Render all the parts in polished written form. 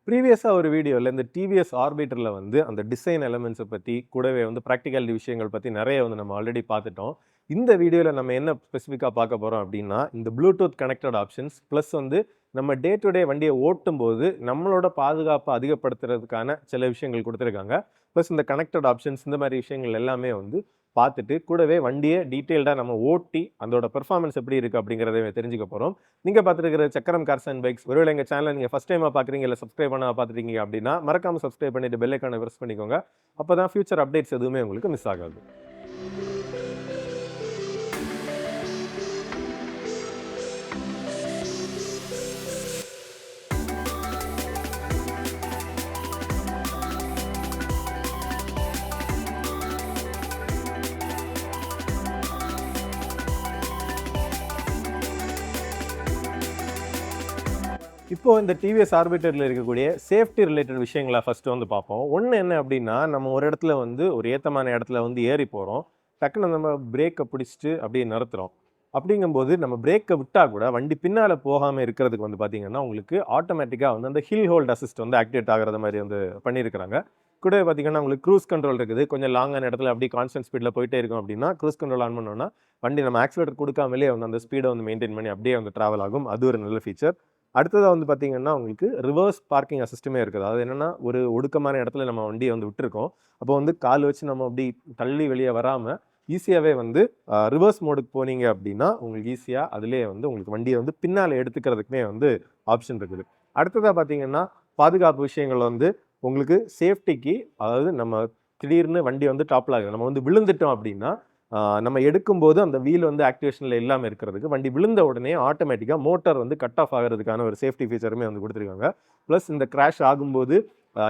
ப்ரீவியஸா ஒரு வீடியோல இந்த டிவிஎஸ் ஆர்பிட்டர்ல வந்து அந்த டிசைன் எலிமெண்ட்ஸை பத்தி, கூடவே வந்து பிராக்டிகாலிட்டி விஷயங்கள் பத்தி நெறைய வந்து நம்ம ஆல்ரெடி பார்த்துட்டோம். இந்த வீடியோல நம்ம என்ன ஸ்பெசிஃபிக்கா பார்க்க போறோம் அப்டின்னா, இந்த ப்ளூடூத் கனெக்டட் ஆப்ஷன்ஸ் பிளஸ் வந்து நம்ம டே டு டே வண்டிய ஓட்டும்போது, நம்மளோட பாதுகாப்ப அதிகப்படுத்துறதுக்கான சில விஷயங்கள் குடுத்துருக்காங்க. பிளஸ் இந்த கனெக்டட் ஆப்ஷன்ஸ் இந்த மாரி விஷயங்கள் எல்லாமே வந்து பார்த்துட்டு, கூடவே வண்டிய டீட்டெயில்டா நம்ம ஓட்டி, அதோட பெர்ஃபார்மன்ஸ் எப்படி இருக்கு அப்படிங்கிறத தெரிஞ்சுக்க போறோம். நீங்க பார்த்துருக்கிற சக்கரம் கார்ஸ் அண்ட் பைக்ஸ். ஒருவேளை எங்க சேனல நீங்க ஃபர்ஸ்ட் டைமா பார்க்குறீங்க, இல்ல சப்ஸ்கிரைப் பண்ணாம பார்த்துட்டீங்க அப்படின்னா, மறக்காம சப்ஸ்கிரைப் பண்ணிட்டு பெல் ஐகான பிரஸ் பண்ணிக்கோங்க. அப்பதான் ஃபியூச்சர் அப்டேட்ஸ் எதுவுமே உங்களுக்கு மிஸ் ஆகாது. இப்போ இந்த டிவிஎஸ் ஆர்பிட்டர்ல இருக்கக்கூடிய சேஃப்டி ரிலேட்டட் விஷயங்கள ஃபர்ஸ்ட் வந்து பார்ப்போம். ஒண்ணு என்ன அப்படின்னா, நம்ம ஒரு இடத்துல வந்து ஒரு ஏத்தமான இடத்துல வந்து ஏறி போறோம். டக்குனு நம்ம பிரேக்க பிடிச்சுட்டு அப்படியே நிறுத்துறோம். அப்படிங்கும்போது நம்ம பிரேக்க விட்டா கூட வண்டி பின்னால போகாம இருக்கிறதுக்கு வந்து பார்த்தீங்கன்னா, உங்களுக்கு ஆட்டோமேட்டிக்கா வந்து அந்த ஹில் ஹோல்ட் அசிஸ்ட் வந்து ஆக்டிவேட் ஆகுறது மாரி வந்து பண்ணியிருக்கிறாங்க. கூடவே பார்த்தீங்கன்னா, உங்களுக்கு க்ரூஸ் கண்ட்ரோல் இருக்குது. கொஞ்சம் லாங்கான இடத்துல அப்படியே கான்ஸ்டன்ட் ஸ்பீட்ல போயிட்டே இருக்கோம் அப்படின்னா, க்ரூஸ் கண்ட்ரோல் ஆன் பண்ணோம்னா, வண்டி நம்ம ஆக்ஸிலரேட்டர் குடுக்காமலே வந்து அந்த ஸ்பீட வந்து மெயின்டெயின் பண்ணி அப்படியே வந்து டிராவல் ஆகும். அது ஒரு நல்ல ஃபீச்சர். அடுத்ததா வந்து பார்த்தீங்கன்னா, உங்களுக்கு ரிவர்ஸ் பார்க்கிங் அசிஸ்ட்டுமே இருக்குது. அது என்னன்னா, ஒரு ஒடுக்கமான இடத்துல நம்ம வண்டிய வந்து விட்டுருக்கோம். அப்போ வந்து கால் வச்சு நம்ம அப்படி தள்ளி வெளிய வராம, ஈஸியாவே வந்து ரிவர்ஸ் மோடுக்கு போனீங்க அப்படின்னா, உங்களுக்கு ஈஸியா அதிலேயே வந்து உங்களுக்கு வண்டிய வந்து பின்னால எடுத்துக்கிறதுக்குமே வந்து ஆப்ஷன் இருக்குது. அடுத்ததா பார்த்தீங்கன்னா, பாதுகாப்பு விஷயங்கள் வந்து உங்களுக்கு சேஃப்டிக்கு, அதாவது நம்ம திடீர்னு வண்டி வந்து டாப்ல ஆகுது. நம்ம வந்து விழுந்துட்டோம் அப்படின்னா, நம்ம எடுக்கும்போது அந்த வீல் வந்து ஆக்டிவேஷன்ல இல்லாம இருக்கிறதுக்கு, வண்டி விழுந்த உடனே ஆட்டோமேட்டிக்கா மோட்டார் வந்து கட் ஆஃப் ஆகுறதுக்கான ஒரு சேஃப்டி ஃபீச்சருமே வந்து குடுத்துருக்காங்க. பிளஸ் இந்த கிராஷ் ஆகும்போது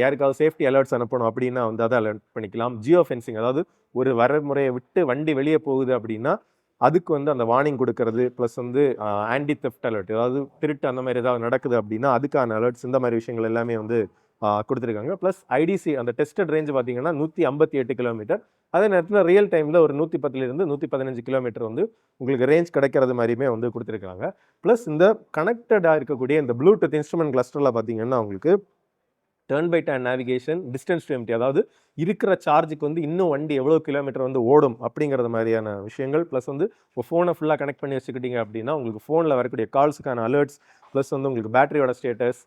யாருக்காவது சேஃப்டி அலர்ட்ஸ் அனுப்பணும் அப்படின்னா வந்து அத அலர்ட் பண்ணிக்கலாம். ஜியோ ஃபென்சிங், அதாவது ஒரு வரைமுறைய விட்டு வண்டி வெளிய போகுது அப்படின்னா, அதுக்கு வந்து அந்த வார்னிங் குடுக்கறது. பிளஸ் வந்து ஆன்டி தெஃப்ட் அலர்ட், அதாவது திருட்டு அந்த மாரி ஏதாவது நடக்குது அப்படின்னா, அதுக்கான அலர்ட்ஸ் இந்த மாரி விஷயங்கள் எல்லாமே வந்து குடுத்துருக்காங்க. பிளஸ் ஐடிசி அந்த டெஸ்டட் ரேஞ்ச் பார்த்தீங்கன்னா 158 கிலோமீட்டர். அதே நேரத்துல ரியல் டைம்ல ஒரு 110லிருந்து 115 கிலோமீட்டர் வந்து உங்களுக்கு ரேஞ்ச் கிடைக்கிறது மாரியுமே வந்து குடுத்துருக்காங்க. பிளஸ் இந்த கனெக்டடா இருக்கக்கூடிய இந்த ப்ளூடூத் இன்ஸ்ட்ருமென்ட் கிளஸ்டர்ல பார்த்தீங்கன்னா, உங்களுக்கு turn by turn navigation, distance to empty, அதாவது இருக்கிற சார்ஜுக்கு வந்து இன்னும் வண்டி எவ்வளோ கிலோமீட்டர் வந்து ஓடும் அப்படிங்கிறது மாதிரியான விஷயங்கள். பிளஸ் வந்து இப்போ ஃபோனை ஃபுல்லாக கனெக்ட் பண்ணி வச்சுக்கிட்டீங்க அப்படின்னா, உங்களுக்கு ஃபோனில் வரக்கூடிய கால்ஸுக்கான அலர்ட்ஸ், பிளஸ் வந்து உங்களுக்கு பேட்டரியோட ஸ்டேட்டஸ்,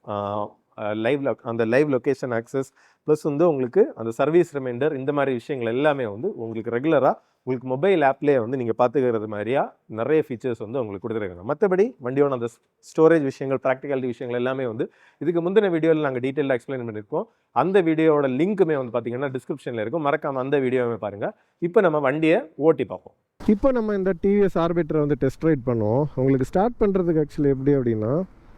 அந்த லைவ் லொகேஷன் ஆக்சஸ், பிளஸ் வந்து உங்களுக்கு அந்த சர்வீஸ் ரிமைண்டர், இந்த மாதிரி விஷயங்கள் எல்லாமே வந்து உங்களுக்கு ரெகுலராக உங்களுக்கு மொபைல் ஆப்லேயே வந்து நீங்கள் பார்த்துக்கிறது மாதிரியா நிறைய ஃபீச்சர்ஸ் வந்து உங்களுக்கு கொடுத்துருக்காங்க. மற்றபடி வண்டியோட அந்த ஸ்டோரேஜ் விஷயங்கள், ப்ராக்டிகாலிட்டி விஷயங்கள் எல்லாமே வந்து இதுக்கு முந்தின வீடியோவில் நாங்கள் டீட்டெயிலாக எக்ஸ்பிளைன் பண்ணியிருக்கோம். அந்த வீடியோவோட லிங்க்குமே வந்து பார்த்தீங்கன்னா டிஸ்கிரிப்ஷனில் இருக்கும். மறக்காமல் அந்த வீடியோவே பாருங்கள். இப்போ நம்ம வண்டியை ஓட்டி பார்ப்போம். இப்போ நம்ம இந்த டிவிஎஸ் ஆர்பிட்டரை வந்து டெஸ்ட் ரைட் பண்ணுவோம். உங்களுக்கு ஸ்டார்ட் பண்ணுறதுக்கு ஆக்சுவலி எப்படி அப்படின்னா,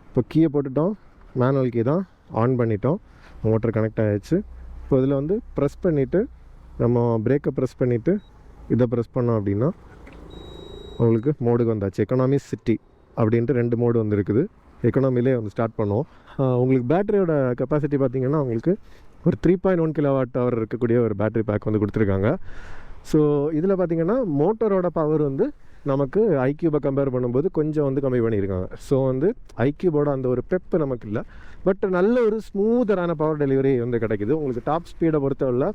இப்போ கீயை போட்டுட்டோம், மேனுவல் கீ தான் ஆன் பண்ணிட்டோம், மோட்டர் கனெக்ட் ஆகிடுச்சு. இப்போ இதில் வந்து ப்ரெஸ் பண்ணிவிட்டு நம்ம பிரேக்கை ப்ரெஸ் பண்ணிவிட்டு இதை ப்ரெஸ் பண்ணோம் அப்படின்னா உங்களுக்கு மோடுக்கு வந்தாச்சு. எக்கனாமி, சிட்டி அப்படின்ட்டு 2 மோடு வந்து இருக்குது. எக்கனாமிலே வந்து ஸ்டார்ட் பண்ணுவோம். உங்களுக்கு பேட்டரியோட கெப்பாசிட்டி பார்த்திங்கன்னா, உங்களுக்கு ஒரு 3.1 kWh இருக்கக்கூடிய ஒரு பேட்டரி பேக் வந்து கொடுத்துருக்காங்க. ஸோ இதில் பார்த்திங்கன்னா மோட்டரோட பவர் வந்து நமக்கு ஐக்யூபை கம்பேர் பண்ணும்போது கொஞ்சம் வந்து கம்மி பண்ணியிருக்காங்க. ஸோ வந்து ஐக்யூபோட அந்த ஒரு பெப்பு நமக்கு இல்லை, பட் நல்ல ஒரு ஸ்மூத்தரான பவர் டெலிவரி வந்து கிடைக்குது. உங்களுக்கு டாப் ஸ்பீடை பொறுத்தவரை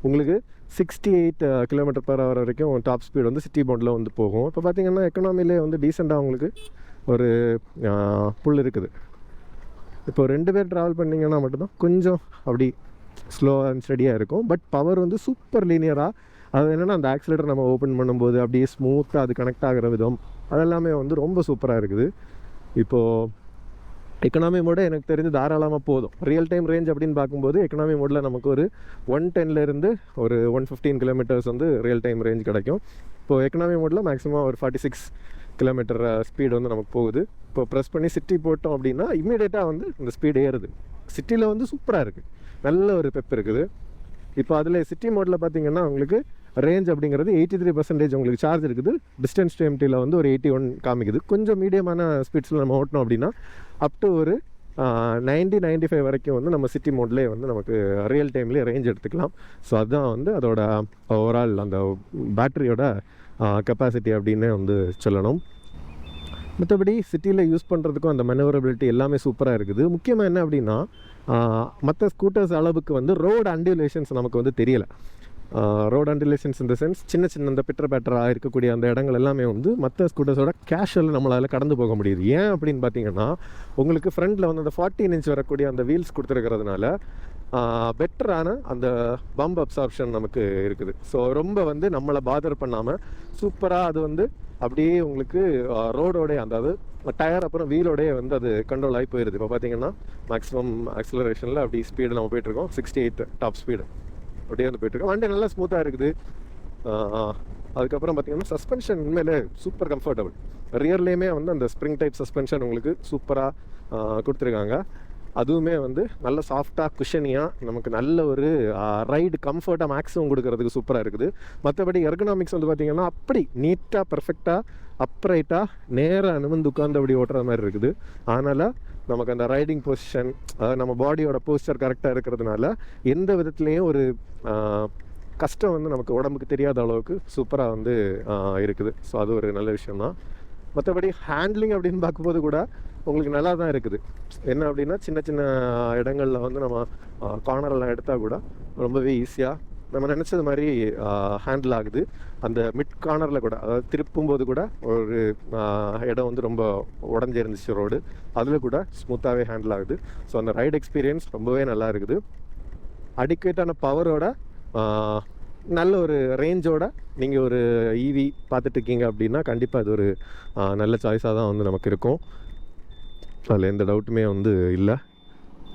உங்களுக்கு 68 km/h வரைக்கும் டாப் ஸ்பீடு வந்து சிட்டி மோடில் வந்து போகும். இப்போ பார்த்திங்கன்னா எக்கனாமிலே வந்து டீசெண்டாக உங்களுக்கு ஒரு புல் இருக்குது. இப்போ 2 பேர் ட்ராவல் பண்ணிங்கன்னா மட்டும்தான் கொஞ்சம் அப்படி ஸ்லோ அண்ட் ஸ்டடியாக இருக்கும். பட் பவர் வந்து சூப்பர் லீனியராக, அது என்னென்னா அந்த ஆக்சிலேட்டர் நம்ம ஓப்பன் பண்ணும்போது அப்படியே ஸ்மூத்தாக அது கனெக்ட் ஆகிற விதம் அதெல்லாமே வந்து ரொம்ப சூப்பராக இருக்குது. இப்போது எக்கனாமி மோடு எனக்கு தெரிஞ்சு தாராளமாக போதும். ரியல் டைம் ரேஞ்ச் அப்படின்னு பார்க்கும்போது எக்கனாமி மோடில் நமக்கு ஒரு 110லேருந்து ஒரு 115 கிலோமீட்டர்ஸ் வந்து ரியல் டைம் ரேஞ்ச் கிடைக்கும். இப்போது எக்கனாமி மோடில் மேக்ஸிமம் ஒரு 46 கிலோமீட்டர் ஸ்பீடு வந்து நமக்கு போகுது. இப்போ ப்ரெஸ் பண்ணி சிட்டி போட்டோம் அப்படின்னா இம்மீடியட்டாக வந்து இந்த ஸ்பீடு ஏறுது. சிட்டியில் வந்து சூப்பராக இருக்குது, நல்ல ஒரு பெப் இருக்குது. இப்போ அதில் சிட்டி மோடில் பார்த்திங்கன்னா உங்களுக்கு ரேஞ்ச் அப்படிங்கிறது 83% உங்களுக்கு சார்ஜ் இருக்குது. டிஸ்டன்ஸ் டு எம்டியில் வந்து ஒரு 81 காமிக்குது. கொஞ்சம் மீடியமான ஸ்பீட்ஸில் நம்ம ஓட்டணும் அப்படின்னா அப் டு ஒரு 90-95 வரைக்கும் வந்து நம்ம சிட்டி மோட்லேயே வந்து நமக்கு ரியல் டைம்லேயே ரேஞ்ச் எடுத்துக்கலாம். ஸோ அதுதான் வந்து அதோட ஓவரால் அந்த பேட்டரியோட கெப்பாசிட்டி அப்படின்னு வந்து சொல்லணும். மற்றபடி சிட்டியில் யூஸ் பண்ணுறதுக்கும் அந்த மேனுவரபிலிட்டி எல்லாமே சூப்பராக இருக்குது. முக்கியமாக என்ன அப்படின்னா, மற்ற ஸ்கூட்டர்ஸ் அளவுக்கு வந்து ரோடு அண்டிலேஷன்ஸ் நமக்கு வந்து தெரியலை. ரோட் அண்டிலேஷன்ஸ் இந்த சென்ஸ் சின்ன சின்ன இந்த பிட்டர் பேட்டராக இருக்கக்கூடிய அந்த இடங்கள் எல்லாமே வந்து மற்ற ஸ்கூட்டர்ஸோட கேஷுவல் நம்மளால் கடந்து போக முடியுது. ஏன் அப்படின்னு பார்த்தீங்கன்னா உங்களுக்கு ஃப்ரண்ட்டில் வந்து அந்த 14 இன்ச் வரக்கூடிய அந்த வீல்ஸ் கொடுத்துருக்கிறதுனால பெட்டரான அந்த பம்ப் அப்சார்ப்ஷன் நமக்கு இருக்குது. ஸோ ரொம்ப வந்து நம்மளை பாதர் பண்ணாமல் சூப்பராக அது வந்து அப்படியே உங்களுக்கு ரோடோடைய அதாவது டயர் அப்புறம் வீலோடைய வந்து அது கண்ட்ரோல் ஆகி போயிடுது. இப்போ பார்த்தீங்கன்னா மேக்ஸிமம் ஆக்சிலரேஷனில் அப்படி ஸ்பீடு நம்ம போயிட்டுருக்கோம், 68 டாப் ஸ்பீடு அப்படியே வந்து போயிட்டுருக்கோம். வண்டி நல்லா ஸ்மூத்தாக இருக்குது. அதுக்கப்புறம் பார்த்தீங்கன்னா சஸ்பென்ஷன் உண்மையிலே சூப்பர் கம்ஃபர்டபுள். ரியர்லேயுமே வந்து அந்த ஸ்ப்ரிங் டைப் சஸ்பென்ஷன் உங்களுக்கு சூப்பராக கொடுத்துருக்காங்க. அதுவுமே வந்து நல்ல சாஃப்டாக குஷனியாக நமக்கு நல்ல ஒரு ரைடு கம்ஃபர்ட்டாக மேக்ஸிமம் கொடுக்கறதுக்கு சூப்பராக இருக்குது. மற்றபடி எர்கனாமிக்ஸ் வந்து பார்த்திங்கன்னா அப்படி நீட்டாக பர்ஃபெக்டாக அப்ரைட்டாக நேராக நிமிர்ந்து உட்காந்து அப்படி ஓட்டுற மாதிரி இருக்குது. அதனால் நமக்கு அந்த ரைடிங் பொசிஷன் அதாவது நம்ம பாடியோட போஸ்டர் கரெக்டாக இருக்கிறதுனால எந்த விதத்துலேயும் ஒரு கஷ்டம் வந்து நமக்கு உடம்புக்கு தெரியாத அளவுக்கு சூப்பராக வந்து இருக்குது. ஸோ அது ஒரு நல்ல விஷயம்தான். மற்றபடி ஹேண்ட்லிங் அப்படின்னு பார்க்கும்போது கூட உங்களுக்கு நல்லா தான் இருக்குது. என்ன அப்படின்னா சின்ன சின்ன இடங்களில் வந்து நம்ம கார்னரெல்லாம் எடுத்தால் கூட ரொம்பவே ஈஸியாக நம்ம நினச்சது மாதிரி ஹேண்டில் ஆகுது. அந்த மிட் கார்னரில் கூட அதாவது திருப்பும்போது கூட ஒரு இடம் வந்து ரொம்ப உடஞ்சி இருந்துச்சு ரோடு, அதில் கூட ஸ்மூத்தாகவே ஹேண்டில் ஆகுது. ஸோ அந்த ரைடு எக்ஸ்பீரியன்ஸ் ரொம்பவே நல்லா இருக்குது. அடிக்குவேட்டான பவரோட நல்ல ஒரு ரேஞ்சோட நீங்கள் ஒரு ஈவி பார்த்துட்ருக்கீங்க அப்படின்னா கண்டிப்பாக அது ஒரு நல்ல சாய்ஸாக தான் வந்து நமக்கு இருக்கும். அதில் எந்த டவுட்டுமே வந்து இல்லை.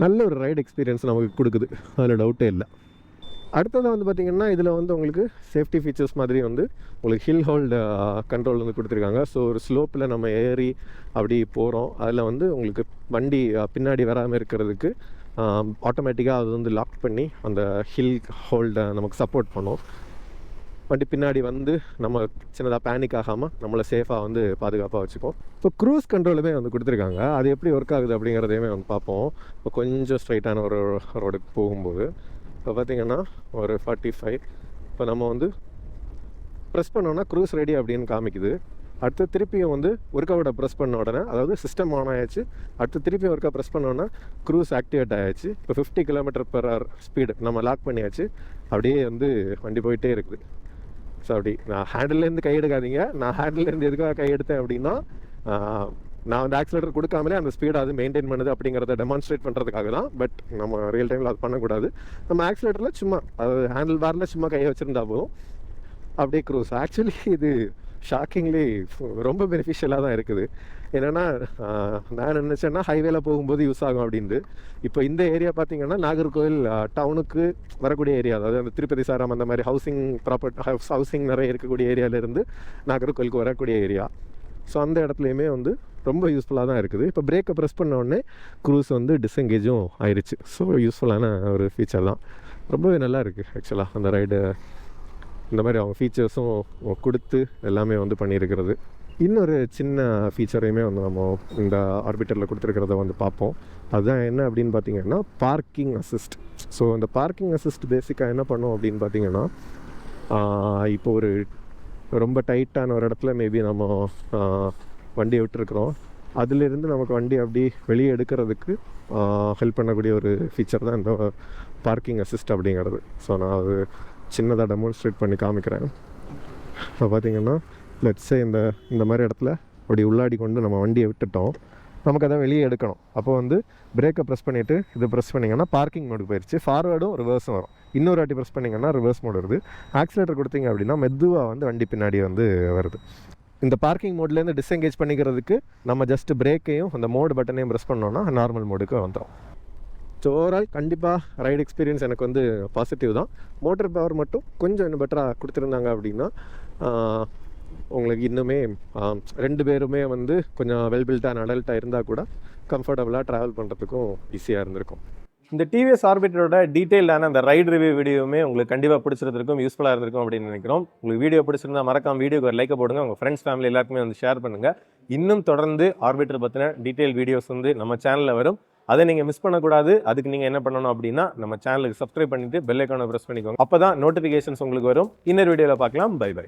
நல்ல ஒரு ரைடு எக்ஸ்பீரியன்ஸ் நமக்கு கொடுக்குது, அதில் டவுட்டே இல்லை. அடுத்ததாக வந்து பார்த்திங்கன்னா இதில் வந்து உங்களுக்கு சேஃப்டி ஃபீச்சர்ஸ் மாதிரி வந்து உங்களுக்கு ஹில் ஹோல்டு கண்ட்ரோல் வந்து கொடுத்துருக்காங்க. ஸோ ஒரு ஸ்லோப்பில் நம்ம ஏறி அப்படி போகிறோம், அதில் வந்து உங்களுக்கு வண்டி பின்னாடி வராமல் இருக்கிறதுக்கு ஆட்டோமேட்டிக்காக அது வந்து லாக் பண்ணி அந்த ஹில் ஹோல்டை நமக்கு சப்போர்ட் பண்ணும். வண்டி பின்னாடி வந்து நம்ம சின்னதாக பேனிக் ஆகாமல் நம்மளை சேஃபாக வந்து பாதுகாப்பாக வச்சுப்போம். இப்போ க்ரூஸ் கண்ட்ரோலுமே வந்து கொடுத்துருக்காங்க. அது எப்படி ஒர்க் ஆகுது அப்படிங்கிறதையுமே வந்து பார்ப்போம். இப்போ கொஞ்சம் ஸ்ட்ரைட்டான ஒரு ரோடுக்கு போகும்போது இப்போ பார்த்திங்கன்னா ஒரு 45 இப்போ நம்ம வந்து ப்ரெஸ் பண்ணோன்னா க்ரூஸ் ரெடி அப்படின்னு காமிக்குது. அடுத்து திருப்பியும் வந்து ஒர்க்கவுட்டை ப்ரெஸ் பண்ண உடனே அதாவது சிஸ்டம் ஆன் ஆகிடுச்சு. அடுத்து திருப்பியும் ஒர்க்காக ப்ரெஸ் பண்ணோன்னா க்ரூஸ் ஆக்டிவேட் ஆகிடுச்சு. இப்போ 50 km/h ஸ்பீடு நம்ம லாக் பண்ணியாச்சு. அப்படியே வந்து வண்டி போயிட்டே இருக்குது. ஸோ அப்படி நான் ஹேண்டில்லேருந்து கை எடுக்காதீங்க. நான் ஹேண்டில்லேருந்து எதுக்காக கை எடுத்தேன் அப்படின்னா நான் வந்து ஆக்சிலேட்டர் கொடுக்காமலே அந்த ஸ்பீடை அது மெயின்டைன் பண்ணுது அப்படிங்கிறத டெமான்ஸ்ட்ரேட் பண்ணுறதுக்காக தான். பட் நம்ம ரியல் டைமில் அது பண்ணக்கூடாது. நம்ம ஆக்சிலேட்டரில் சும்மா அது ஹேண்டில் பாரில் சும்மா கையை வச்சுருந்தா போதும், அப்படியே க்ரூஸ். ஆக்சுவலி இது ஷாக்கிங்லி ரொம்ப பெனிஃபிஷியலாக தான் இருக்குது. என்னென்னா நான் நினச்சேன்னா ஹைவேல போகும்போது யூஸ் ஆகும் அப்படின்ட்டு. இப்போ இந்த ஏரியா பார்த்திங்கன்னா நாகர்கோவில் டவுனுக்கு வரக்கூடிய ஏரியா, அதாவது அந்த திருப்பதி சாரம் அந்த மாதிரி ஹவுசிங் நிறைய இருக்கக்கூடிய ஏரியாவிலேருந்து நாகர்கோவிலுக்கு வரக்கூடிய ஏரியா. ஸோ அந்த இடத்துலையுமே வந்து ரொம்ப யூஸ்ஃபுல்லாக தான் இருக்குது. இப்போ பிரேக்கை ப்ரெஸ் பண்ண உடனே க்ரூஸ் வந்து டிஸ்எங்கேஜும் ஆயிடுச்சு. ஸோ யூஸ்ஃபுல்லான ஒரு ஃபீச்சர் தான். ரொம்பவே நல்லா இருக்குது ஆக்சுவலாக அந்த ரைடு. இந்த மாதிரி அவங்க ஃபீச்சர்ஸும் கொடுத்து எல்லாமே வந்து பண்ணியிருக்கிறது. இன்னொரு சின்ன ஃபீச்சரையுமே வந்து நம்ம இந்த ஆர்பிட்டரில் கொடுத்துருக்கிறத வந்து பார்ப்போம். அதுதான் என்ன அப்படின்னு பார்த்திங்கன்னா பார்க்கிங் அசிஸ்ட். ஸோ இந்த பார்க்கிங் அசிஸ்ட் பேசிக்காக என்ன பண்ணும் அப்படின்னு பார்த்திங்கன்னா இப்போ ஒரு ரொம்ப டைட்டான ஒரு இடத்துல மேபி நம்ம வண்டியை விட்டுருக்குறோம், அதிலிருந்து நமக்கு வண்டி அப்படி வெளியே எடுக்கிறதுக்கு ஹெல்ப் பண்ணக்கூடிய ஒரு ஃபீச்சர் தான் இந்த பார்க்கிங் அசிஸ்ட் அப்படிங்கிறது. ஸோ நான் அது சின்னதாக டெமான்ஸ்ட்ரேட் பண்ணி காமிக்கிறேன். இப்போ பார்த்திங்கன்னா லெட்ஸே இந்த மாதிரி இடத்துல அப்படி உள்ளாடி கொண்டு நம்ம வண்டியை விட்டுட்டோம், நமக்கு அதை வெளியே எடுக்கணும். அப்போ வந்து பிரேக்கை ப்ரெஸ் பண்ணிவிட்டு இதை ப்ரெஸ் பண்ணிங்கன்னா பார்க்கிங் மோடுக்கு போயிடுச்சு. ஃபார்வேர்டும் ரிவர்ஸும் வரும். இன்னொரு வாட்டி ப்ரெஸ் பண்ணிங்கன்னா ரிவர்ஸ் மோடு வருது. ஆக்சிலேட்டர் கொடுத்தீங்க அப்படின்னா மெதுவாக வந்து வண்டி பின்னாடி வந்து வருது. இந்த பார்க்கிங் மோட்லேருந்து டிஸ்எங்கேஜ் பண்ணிக்கிறதுக்கு நம்ம ஜஸ்ட் பிரேக்கையும் அந்த மோடு பட்டனையும் ப்ரெஸ் பண்ணோன்னா நார்மல் மோடுக்கு வந்துடும். ஸோ ஓவரால் கண்டிப்பாக ரைடு எக்ஸ்பீரியன்ஸ் எனக்கு வந்து பாசிட்டிவ் தான். மோட்டர் பவர் மட்டும் கொஞ்சம் இன்னும் பெட்டராக கொடுத்துருந்தாங்க அப்படின்னா உங்களுக்கு இன்னுமே 2 பேருமே வந்து கொஞ்சம் வெல் பில்டான அடல்ட்டாக இருந்தால் கூட கம்ஃபர்டபுளாக ட்ராவல் பண்ணுறதுக்கும் ஈஸியாக இருந்திருக்கும். இந்த டிவிஎஸ் ஆர்பிட்டரோட டீட்டெயிலான அந்த ரைடு ரிவ்யூ வீடியோவுமே உங்களுக்கு கண்டிப்பாக பிடிச்சிருந்திருக்கும், யூஸ்ஃபுல்லாக இருந்திருக்கும் அப்படின்னு நினைக்கிறோம். உங்களுக்கு வீடியோ பிடிச்சிருந்தா மறக்காம வீடியோக்கு ஒரு லைக்கை போடுங்க, உங்கள் ஃப்ரெண்ட்ஸ் ஃபேமிலி எல்லாருக்குமே வந்து ஷேர் பண்ணுங்கள். இன்னும் தொடர்ந்து ஆர்பிட்டர் பற்றின டீட்டெயில் வீடியோஸ் வந்து நம்ம சேனலில் வரும். அதை நீங்கள் மிஸ் பண்ணக்கூடாது. அதுக்கு நீங்கள் என்ன பண்ணணும் அப்படின்னா நம்ம சேனலுக்கு சப்ஸ்கிரைப் பண்ணிவிட்டு பெல் ஐக்கானை ப்ரெஸ் பண்ணிக்கோங்க. அப்போ தான் நோட்டிஃபிகேஷன்ஸ் உங்களுக்கு வரும். இன்னொரு வீடியோவில் பார்க்கலாம். Bye by.